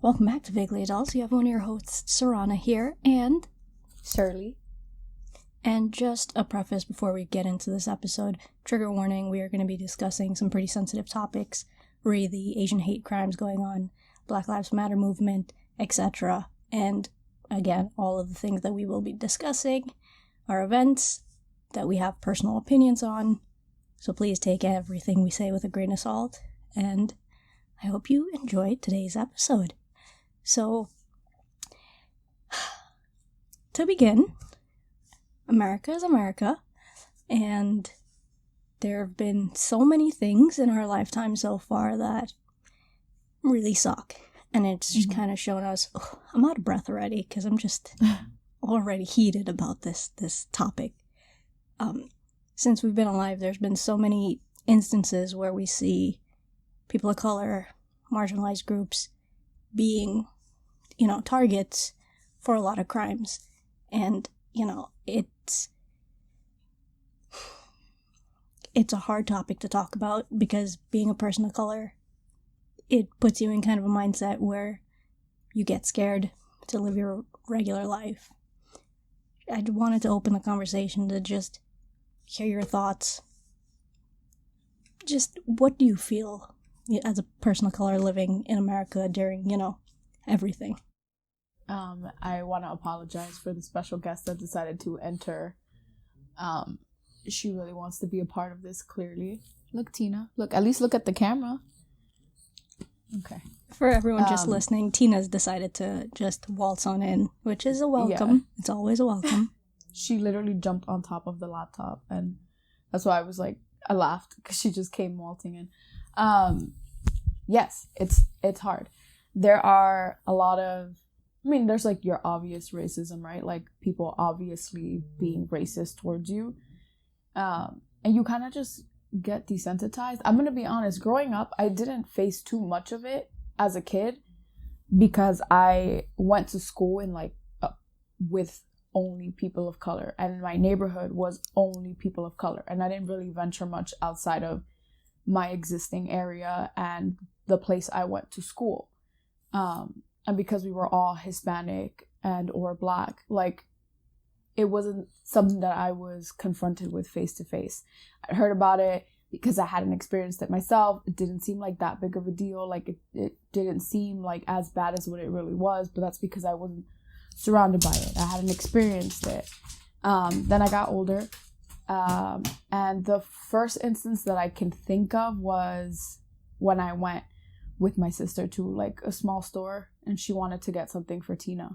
Welcome back to Vaguely Adults. You have one of your hosts, Sarana, here, and Sherley. And just a preface before we get into this episode, trigger warning, we are going to be discussing some pretty sensitive topics, re the Asian hate crimes going on, Black Lives Matter movement, etc. And again, all of the things that we will be discussing are events that we have personal opinions on, so please take everything we say with a grain of salt, and I hope you enjoyed today's episode. So, to begin, America is America, and there have been so many things in our lifetime so far that really suck. And it's just kind of shown us, I'm out of breath already, because I'm just already heated about this topic. Since we've been alive, there's been so many instances where we see people of color, marginalized groups, being, targets for a lot of crimes. And, it's a hard topic to talk about because being a person of color, it puts you in kind of a mindset where you get scared to live your regular life. I wanted to open the conversation to just hear your thoughts. Just what do you feel as a person of color living in America during, everything? I want to apologize for the special guest that decided to enter. She really wants to be a part of this, clearly. Look, Tina. At least look at the camera. Okay. For everyone just listening, Tina's decided to just waltz on in, which is a welcome. Yeah. It's always a welcome. She literally jumped on top of the laptop, and that's why I laughed, because she just came waltzing in. Yes, it's hard. There are a lot of, there's your obvious racism, right? Like, people obviously being racist towards you. And you kind of just get desensitized. I'm going to be honest, growing up, I didn't face too much of it as a kid because I went to school in with only people of color, and my neighborhood was only people of color, and I didn't really venture much outside of my existing area and the place I went to school. And because we were all Hispanic and or Black, it wasn't something that I was confronted with face to face. I heard about it because I hadn't experienced it myself. It didn't seem like that big of a deal. It didn't seem as bad as what it really was, but that's because I wasn't surrounded by it. I hadn't experienced it. Then I got older. And the first instance that I can think of was when I went with my sister to a small store, and she wanted to get something for Tina.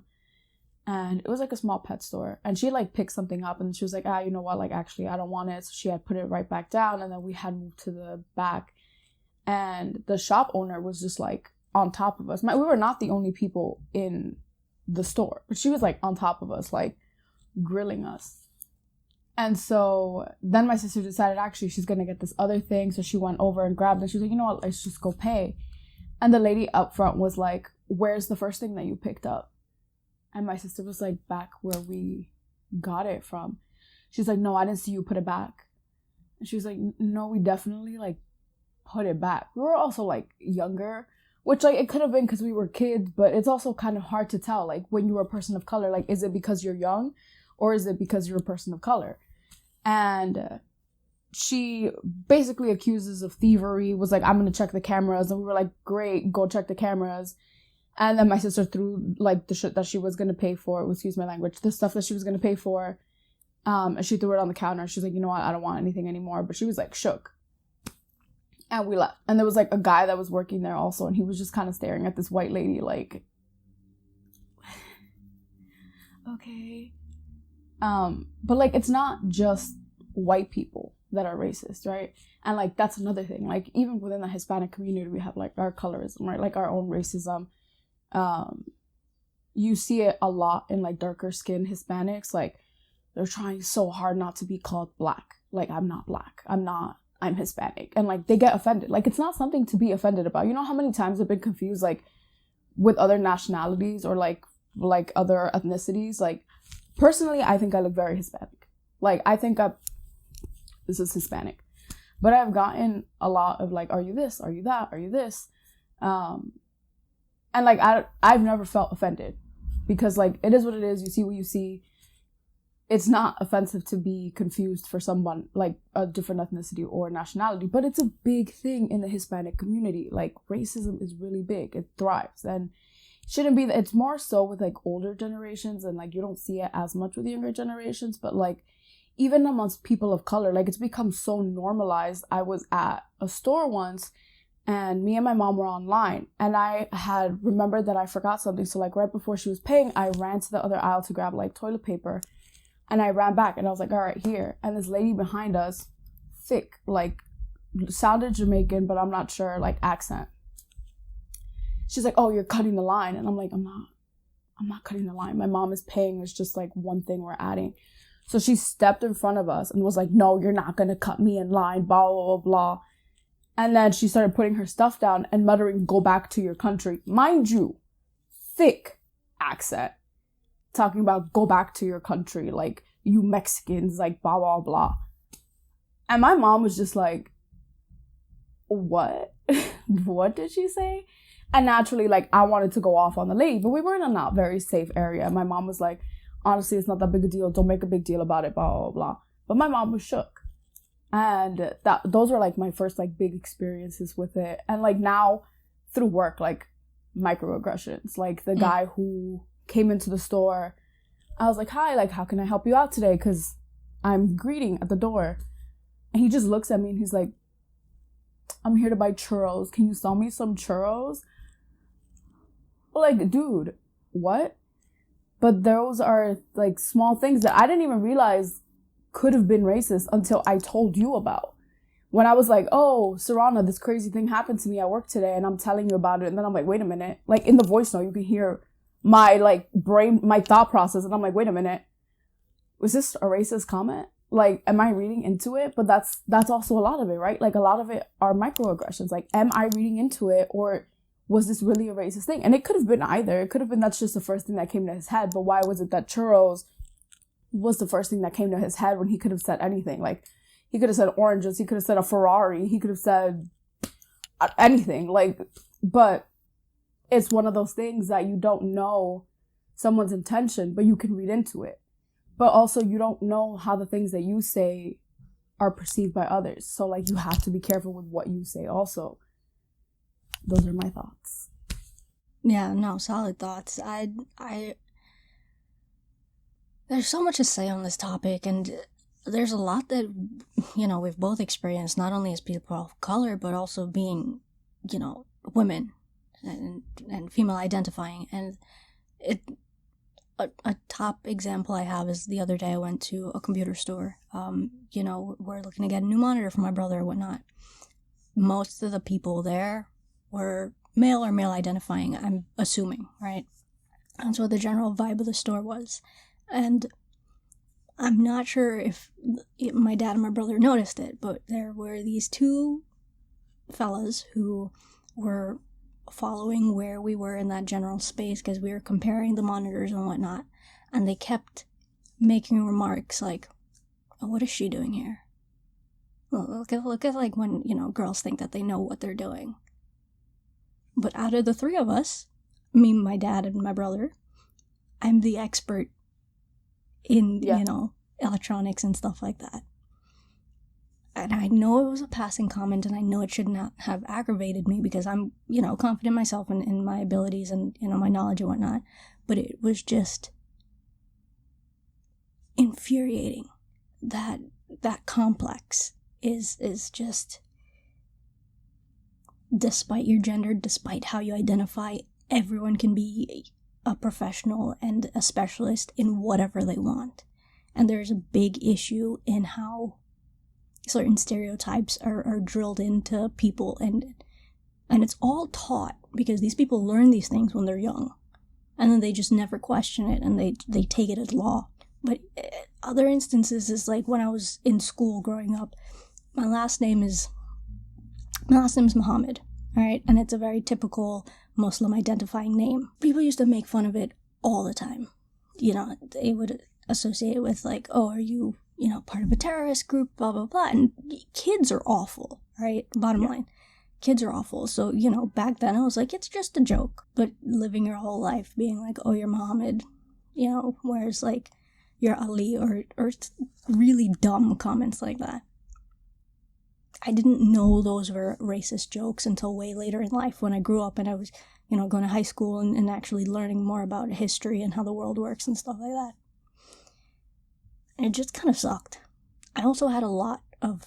And it was a small pet store, and she picked something up, and she was like, you know what, actually I don't want it. So she had put it right back down, and then we had moved to the back, and the shop owner was just on top of us. We were not the only people in the store, but she was on top of us, grilling us. And so then my sister decided actually she's gonna get this other thing, so she went over and grabbed it. She was like, you know what, let's just go pay. And the lady up front was like, where's the first thing that you picked up? And my sister was back where we got it from. She's like, no, I didn't see you put it back. And she was like, no, we definitely put it back. We were also younger, which it could have been because we were kids, but it's also kind of hard to tell. When you're a person of color, is it because you're young or is it because you're a person of color? And she basically accuses of thievery, was like, I'm going to check the cameras. And we were like, great, go check the cameras. And then my sister threw the shit that she was going to pay for, excuse my language, the stuff that she was going to pay for. And she threw it on the counter. She's like, you know what, I don't want anything anymore. But she was shook. And we left. And there was a guy that was working there also. And he was just kind of staring at this white lady okay. But it's not just white people that are racist, right? And that's another thing. Even within the Hispanic community, we have our colorism, right? Our own racism. You see it a lot in darker skinned Hispanics. They're trying so hard not to be called Black. I'm not Black. I'm Hispanic. And they get offended. It's not something to be offended about. You know how many times I've been confused with other nationalities or other ethnicities? Personally, I think I look very Hispanic. I think this is Hispanic. But I've gotten a lot of are you this? Are you that? Are you this? And, like, I've never felt offended. Because, like, it is what it is. You see what you see. It's not offensive to be confused for someone, like, a different ethnicity or nationality. But it's a big thing in the Hispanic community. Like, racism is really big. It thrives. And it shouldn't be that. It's more so with, like, older generations. And, like, you don't see it as much with younger generations. But, like, even amongst people of color, like, it's become so normalized. I was at a store once, and me and my mom were online, and I had remembered that I forgot something. So, like, right before she was paying, I ran to the other aisle to grab, like, toilet paper, and I ran back, and I was like, all right, here. And this lady behind us, thick, like, sounded Jamaican, but I'm not sure, like, accent. She's like, oh, you're cutting the line. And I'm like, I'm not cutting the line. My mom is paying. It's just, like, one thing we're adding. So she stepped in front of us and was like, no, you're not going to cut me in line, blah, blah, blah, blah. And then she started putting her stuff down and muttering, go back to your country. Mind you, thick accent. Talking about go back to your country, like, you Mexicans, like, blah, blah, blah. And my mom was just like, what? What did she say? And naturally, like, I wanted to go off on the lady, but we were in a not very safe area. My mom was like, honestly, it's not that big a deal. Don't make a big deal about it, blah, blah, blah. But my mom was shook. And those were, like, my first, like, big experiences with it. And, like, now, through work, like, microaggressions. Like, the guy who came into the store, I was like, hi, like, how can I help you out today? Because I'm greeting at the door. And he just looks at me and he's like, I'm here to buy churros. Can you sell me some churros? Like, dude, what? But those are, like, small things that I didn't even realize could have been racist until I told you about. When I was like, oh, Sarana, this crazy thing happened to me at work today, and I'm telling you about it. And then I'm like, wait a minute. Like, in the voice note, you can hear my, like, brain, my thought process. And I'm like, wait a minute. Was this a racist comment? Like, am I reading into it? But that's also a lot of it, right? Like, a lot of it are microaggressions. Like, am I reading into it, or was this really a racist thing? And it could have been either. It could have been that's just the first thing that came to his head. But why was it that churros was the first thing that came to his head when he could have said anything? Like, he could have said oranges. He could have said a Ferrari. He could have said anything. Like, but it's one of those things that you don't know someone's intention, but you can read into it. But also, you don't know how the things that you say are perceived by others. So, like, you have to be careful with what you say also. Those are my thoughts. Yeah, no, solid thoughts. There's so much to say on this topic, and there's a lot that, you know, we've both experienced, not only as people of color, but also being, you know, women and female identifying. And a top example I have is the other day I went to a computer store. You know, we're looking to get a new monitor for my brother or whatnot. Most of the people there were male or male identifying, I'm assuming, right? That's what the general vibe of the store was. And I'm not sure if my dad and my brother noticed it, but there were these two fellas who were following where we were in that general space because we were comparing the monitors and whatnot. And they kept making remarks like, oh, what is she doing here? Well, look at like when, you know, girls think that they know what they're doing. But out of the three of us, me, my dad, and my brother, I'm the expert in, you know, electronics and stuff like that. And I know it was a passing comment, and I know it should not have aggravated me because I'm, you know, confident in myself and in my abilities and, you know, my knowledge and whatnot. But it was just infuriating that complex is just, despite your gender, despite how you identify, everyone can be a professional and a specialist in whatever they want. And there's a big issue in how certain stereotypes are drilled into people, and it's all taught because these people learn these things when they're young, and then they just never question it, and they take it as law. But other instances is like when I was in school growing up, my last name is Muhammad, all right? And it's a very typical Muslim identifying name. People used to make fun of it all the time. You know, they would associate it with like, oh, are you, you know, part of a terrorist group, blah, blah, blah. And kids are awful, right? Bottom line. kids are awful. So, back then I was like, it's just a joke. But living your whole life being like, oh, you're Mohammed, whereas like, you're Ali, or really dumb comments like that. I didn't know those were racist jokes until way later in life when I grew up and I was, going to high school and actually learning more about history and how the world works and stuff like that. And it just kind of sucked. I also had a lot of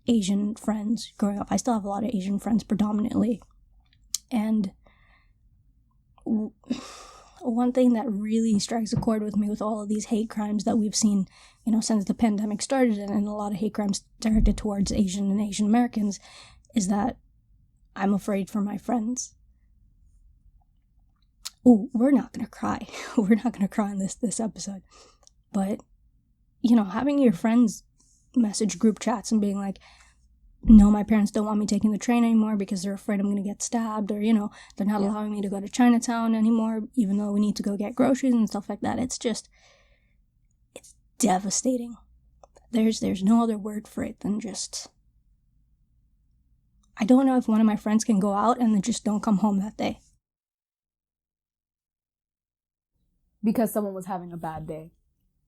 Asian friends growing up. I still have a lot of Asian friends predominantly. And one thing that really strikes a chord with me with all of these hate crimes that we've seen, since the pandemic started, and a lot of hate crimes directed towards Asian and Asian Americans, is that I'm afraid for my friends. Oh, we're not going to cry. We're not going to cry in this episode. But, having your friends message group chats and being like, no, my parents don't want me taking the train anymore because they're afraid I'm going to get stabbed, or, they're not allowing me to go to Chinatown anymore, even though we need to go get groceries and stuff like that. It's devastating. There's no other word for it than just, I don't know if one of my friends can go out and then just don't come home that day. Because someone was having a bad day.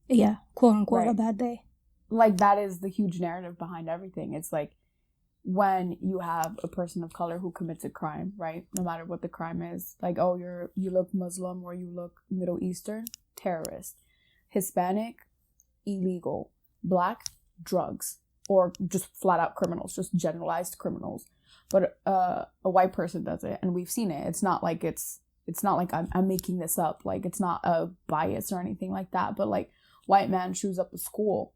Yeah, quote unquote, right. A bad day. Like, that is the huge narrative behind everything. It's like, when you have a person of color who commits a crime, right? No matter what the crime is. Like, oh, you look Muslim or you look Middle Eastern, terrorist. Hispanic, illegal. Black, drugs. Or just flat out criminals, just generalized criminals. But a white person does it, and we've seen it. It's not like I'm making this up. Like, it's not a bias or anything like that. But like, white man shoots up a school,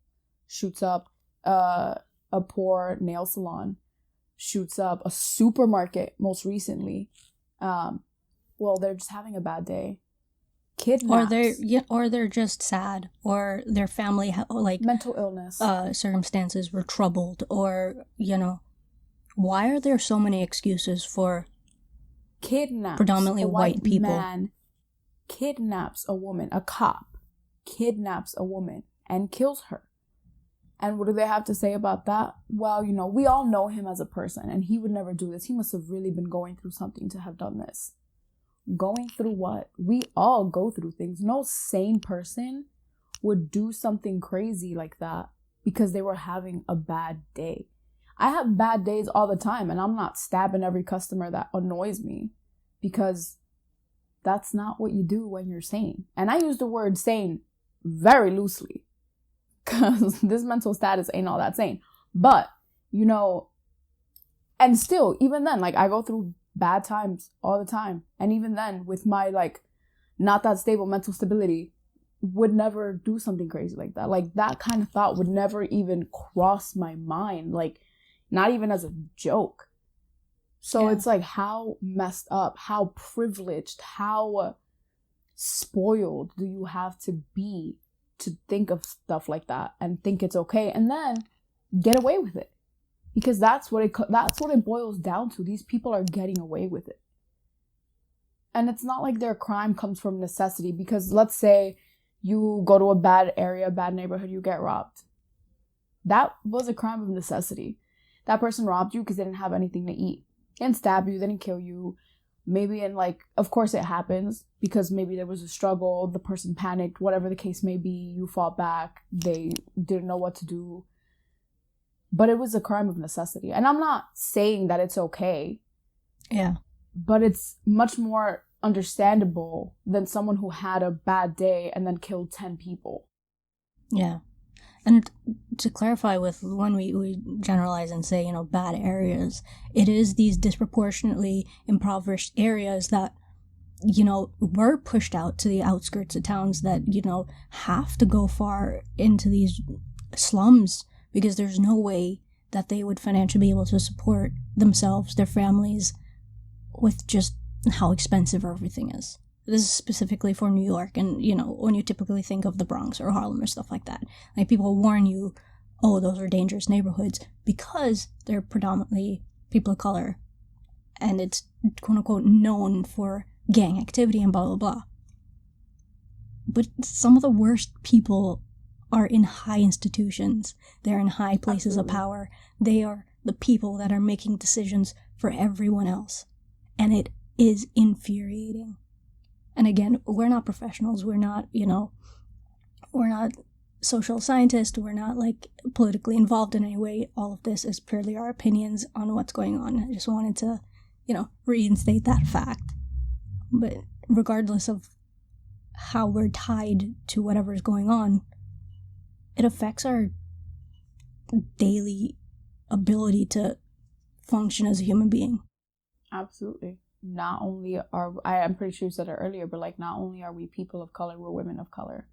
shoots up a poor nail salon, shoots up a supermarket most recently. Well, they're just having a bad day. Kidnaps. Or they're just sad, or their family mental illness circumstances were troubled, or why are there so many excuses for predominantly white people? Man kidnaps a woman, a cop kidnaps a woman and kills her. And what do they have to say about that? Well, we all know him as a person, and he would never do this. He must have really been going through something to have done this. Going through what? We all go through things. No sane person would do something crazy like that because they were having a bad day. I have bad days all the time, and I'm not stabbing every customer that annoys me, because that's not what you do when you're sane. And I use the word sane very loosely, because this mental status ain't all that sane. But, and still, even then, like, I go through bad times all the time. And even then, with my, like, not that stable mental stability, would never do something crazy like that. Like, that kind of thought would never even cross my mind. Like, not even as a joke. So It's like, how messed up, how privileged, how spoiled do you have to be to think of stuff like that and think it's okay and then get away with it? Because that's what it boils down to. These people are getting away with it. And it's not like their crime comes from necessity, because let's say you go to a bad area, bad neighborhood, you get robbed. That was a crime of necessity. That person robbed you because they didn't have anything to eat. They didn't stab you, they didn't kill you. Maybe of course it happens because maybe there was a struggle, the person panicked, whatever the case may be, you fought back, they didn't know what to do. But it was a crime of necessity. And I'm not saying that it's okay. Yeah. But it's much more understandable than someone who had a bad day and then killed 10 people. Yeah. And to clarify, with when we generalize and say, bad areas, it is these disproportionately impoverished areas that, were pushed out to the outskirts of towns that, have to go far into these slums because there's no way that they would financially be able to support themselves, their families, with just how expensive everything is. This is specifically for New York, and, when you typically think of the Bronx or Harlem or stuff like that, like, people warn you, oh, those are dangerous neighborhoods, because they're predominantly people of color, and it's, quote-unquote, known for gang activity and blah, blah, blah. But some of the worst people are in high institutions. They're in high places of power. They are the people that are making decisions for everyone else. And it is infuriating. And again, we're not professionals. We're not, we're not social scientists. We're not like politically involved in any way. All of this is purely our opinions on what's going on. I just wanted to, reinstate that fact. But regardless of how we're tied to whatever's going on, it affects our daily ability to function as a human being. Absolutely. Not only I'm pretty sure you said it earlier, but like, not only are we people of color, we're women of color.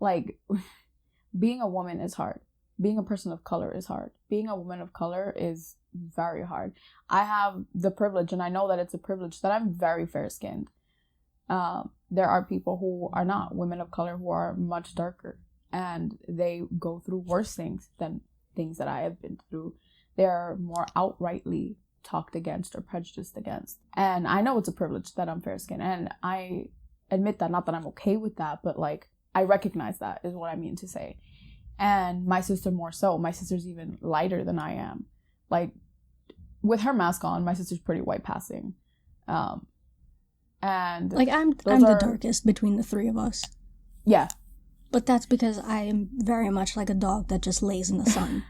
Like, being a woman is hard. Being a person of color is hard. Being a woman of color is very hard. I have the privilege, and I know that it's a privilege, that I'm very fair-skinned. There are people who are not women of color, who are much darker, and they go through worse things than things that I have been through. They're more outrightly talked against or prejudiced against. And I know it's a privilege that I'm fair-skinned, and I admit that. Not that I'm okay with that, but like, I recognize that is what I mean to say. And my sister more so. My sister's even lighter than I am. Like, with her mask on, my sister's pretty white passing. And like, I'm the darkest between the three of us. Yeah. But that's because I am very much like a dog that just lays in the sun,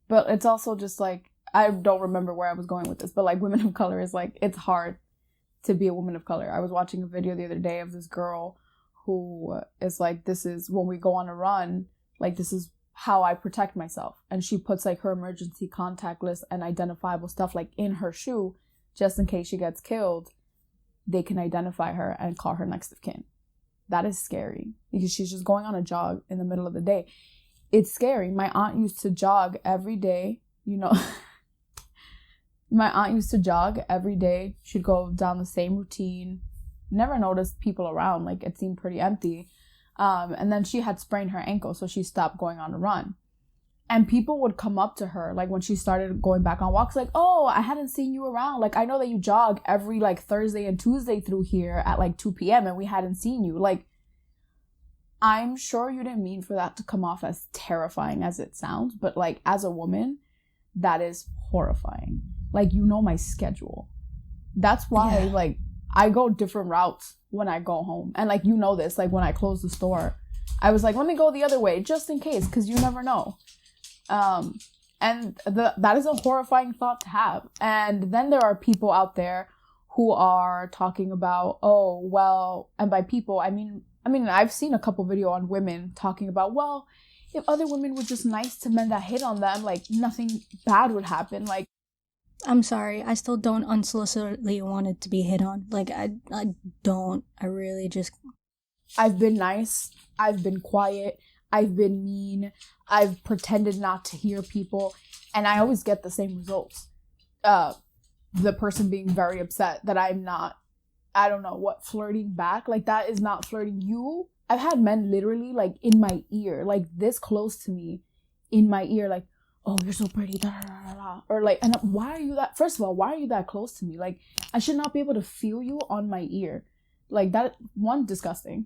But it's also just like, I don't remember where I was going with this, but like, women of color is like, it's hard to be a woman of color. I was watching a video the other day of this girl who is like, this is when we go on a run, like, this is how I protect myself. And she puts like her emergency contact list and identifiable stuff like in her shoe, just in case she gets killed, they can identify her and call her next of kin. That is scary, because she's just going on a jog in the middle of the day. It's scary. My aunt used to jog every day, My aunt used to jog every day. She'd go down the same routine. Never noticed people around. Like, it seemed pretty empty. And then she had sprained her ankle, so she stopped going on a run. And people would come up to her, like, when she started going back on walks, like, oh, I hadn't seen you around. Like, I know that you jog every, like, Thursday and Tuesday through here at, like, 2 p.m. and we hadn't seen you. Like, I'm sure you didn't mean for that to come off as terrifying as it sounds. But, like, as a woman, that is horrifying. Like, my schedule. That's why, like, I go different routes when I go home. And, like, this, like, when I close the store, I was like, let me go the other way just in case, because you never know. And that is a horrifying thought to have. And then there are people out there who are talking about, oh, well, and by people, I mean, I've seen a couple video on women talking about, well, if other women were just nice to men that hit on them, like, nothing bad would happen. Like, I'm sorry, I still don't unsolicitedly want it to be hit on. Like, I don't. I really just... I've been nice. I've been quiet. I've been mean. I've pretended not to hear people. And I always get the same results. The person being very upset that I'm not, I don't know what, flirting back. Like, that is not flirting. I've had men literally, like, in my ear, like, this close to me, in my ear, like, oh, you're so pretty, da, da, da, da. Or like, and why are you that, first of all, why are you that close to me? Like, I should not be able to feel you on my ear. Like, that, one, disgusting.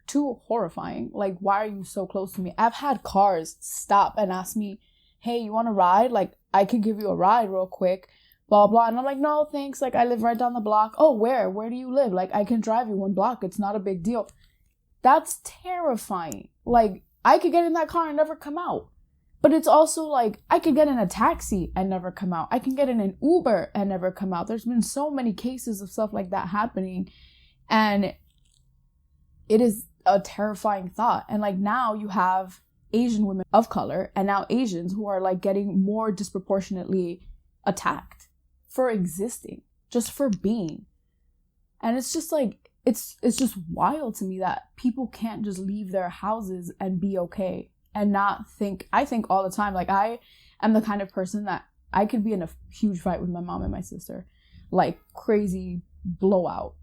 Two, horrifying. Like, why are you so close to me? I've had cars stop and ask me, hey, you want to ride? Like, I could give you a ride real quick, blah, blah. And I'm like, no, thanks. Like, I live right down the block. Oh, where? Where do you live? Like, I can drive you 1 block. It's not a big deal. That's terrifying. Like, I could get in that car and never come out. But it's also like, I could get in a taxi and never come out. I can get in an Uber and never come out. There's been so many cases of stuff like that happening. And it is a terrifying thought. And like, now you have Asian women of color and now Asians who are like getting more disproportionately attacked for existing, just for being. And it's just like, it's just wild to me that people can't just leave their houses and be okay. And not think, I think all the time, like, I am the kind of person that I could be in a huge fight with my mom and my sister, like, crazy blowout.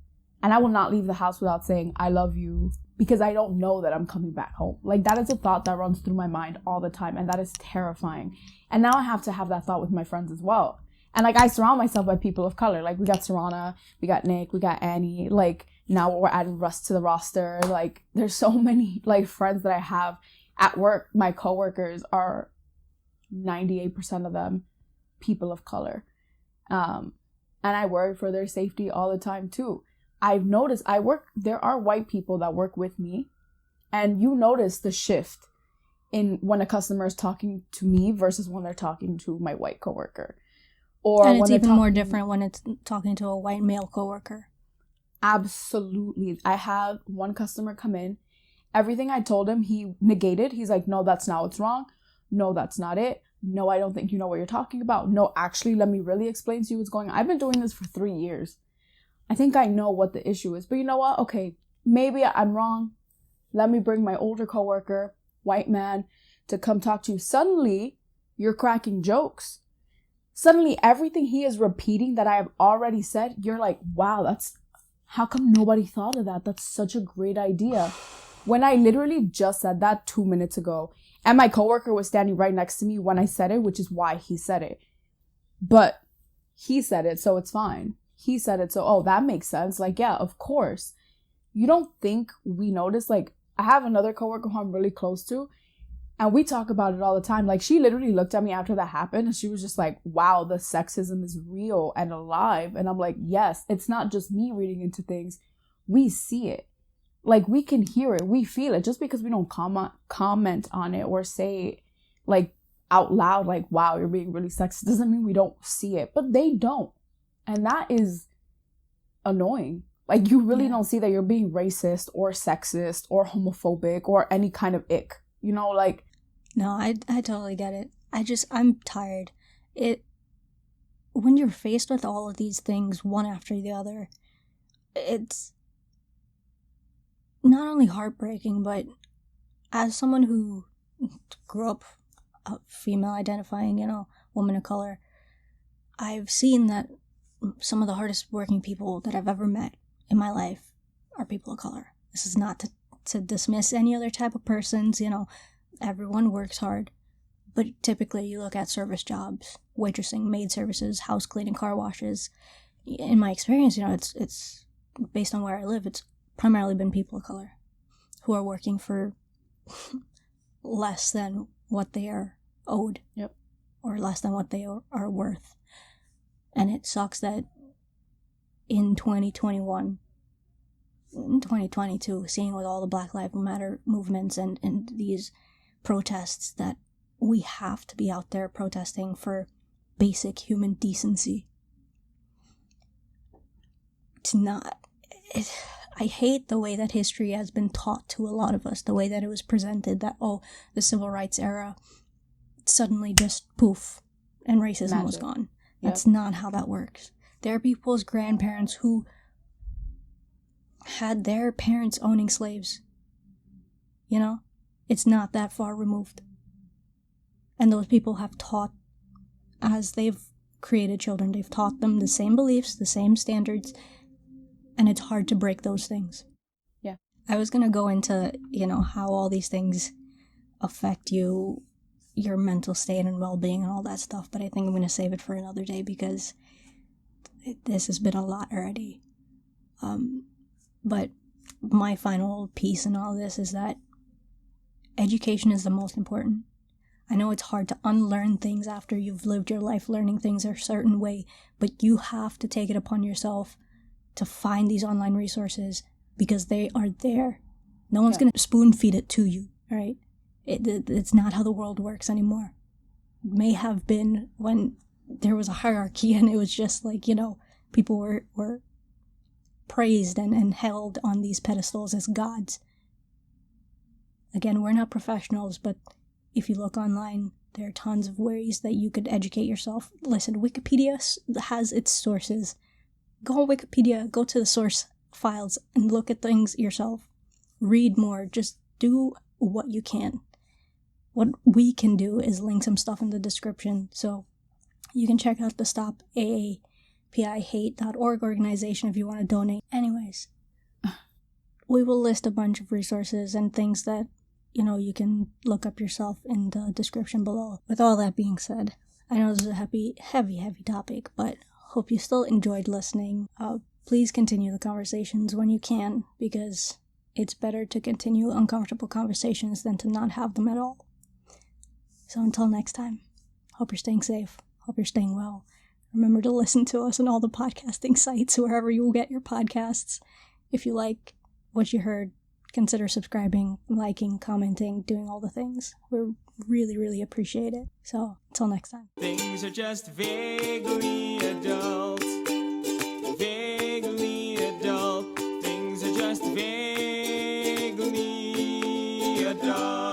And I will not leave the house without saying, I love you, because I don't know that I'm coming back home. Like, that is a thought that runs through my mind all the time. And that is terrifying. And now I have to have that thought with my friends as well. And like, I surround myself by people of color. Like, we got Sarana, we got Nick, we got Annie. Like, now we're adding Russ to the roster. Like, there's so many, like, friends that I have. At work, my coworkers are 98% of them people of color. And I worry for their safety all the time too. I've noticed there are white people that work with me, and you notice the shift in when a customer is talking to me versus when they're talking to my white coworker. And it's even more different when it's talking to a white male coworker. Absolutely. I had one customer come in. Everything I told him, he negated. He's like, no, that's not what's wrong. No, that's not it. No, I don't think you know what you're talking about. No, actually, let me really explain to you what's going on. I've been doing this for 3 years. I think I know what the issue is. But you know what? Okay, maybe I'm wrong. Let me bring my older coworker, white man, to come talk to you. Suddenly, you're cracking jokes. Suddenly, everything he is repeating that I have already said, you're like, wow, how come nobody thought of that? That's such a great idea. When I literally just said that 2 minutes ago, and my coworker was standing right next to me when I said it, which is why he said it. But he said it, so it's fine. He said it, so, oh, that makes sense. Like, yeah, of course. You don't think we notice? Like, I have another coworker who I'm really close to, and we talk about it all the time. Like, she literally looked at me after that happened, and she was just like, wow, the sexism is real and alive. And I'm like, yes, it's not just me reading into things. We see it. Like, we can hear it. We feel it. Just because we don't comment on it or say, like, out loud, like, wow, you're being really sexist, doesn't mean we don't see it. But they don't. And that is annoying. Like, you really don't see that you're being racist or sexist or homophobic or any kind of ick. You know, like... No, I totally get it. I'm tired. When you're faced with all of these things, one after the other, it's not only heartbreaking, but as someone who grew up a female identifying, woman of color, I've seen that some of the hardest working people that I've ever met in my life are people of color. This is not to dismiss any other type of persons, everyone works hard. But typically you look at service jobs, waitressing, maid services, house cleaning, car washes. In my experience, it's based on where I live, it's primarily been people of color who are working for less than what they are owed. Yep. Or less than what they are worth. And it sucks that in 2021, in 2022, seeing with all the Black Lives Matter movements and these protests, that we have to be out there protesting for basic human decency. I hate the way that history has been taught to a lot of us, the way that it was presented that, the civil rights era suddenly just poof and racism was gone. Yep. That's not how that works. There are people's grandparents who had their parents owning slaves. It's not that far removed. And those people have taught, as they've created children, they've taught them the same beliefs, the same standards, and it's hard to break those things. Yeah. I was going to go into, how all these things affect you, your mental state and well-being and all that stuff, but I think I'm going to save it for another day because this has been a lot already. But my final piece in all this is that education is the most important. I know it's hard to unlearn things after you've lived your life learning things a certain way, but you have to take it upon yourself to find these online resources because they are there. No one's going to spoon feed it to you, right? It's not how the world works anymore. It may have been when there was a hierarchy and it was just like, people were praised and held on these pedestals as gods. Again, we're not professionals, but if you look online, there are tons of ways that you could educate yourself. Listen, Wikipedia has its sources. Go on Wikipedia, go to the source files and look at things yourself. Read more, just do what you can. What we can do is link some stuff in the description, so you can check out the StopAAPIHate.org organization if you want to donate. Anyways, we will list a bunch of resources and things that, you can look up yourself in the description below. With all that being said, I know this is a heavy topic, but hope you still enjoyed listening. Please continue the conversations when you can, because it's better to continue uncomfortable conversations than to not have them at all. So until next time, hope you're staying safe. Hope you're staying well. Remember to listen to us on all the podcasting sites, wherever you will get your podcasts. If you like what you heard, consider subscribing, liking, commenting, doing all the things. We really, really appreciate it. So, until next time. Things are just vaguely adult. Vaguely adult. Things are just vaguely adult.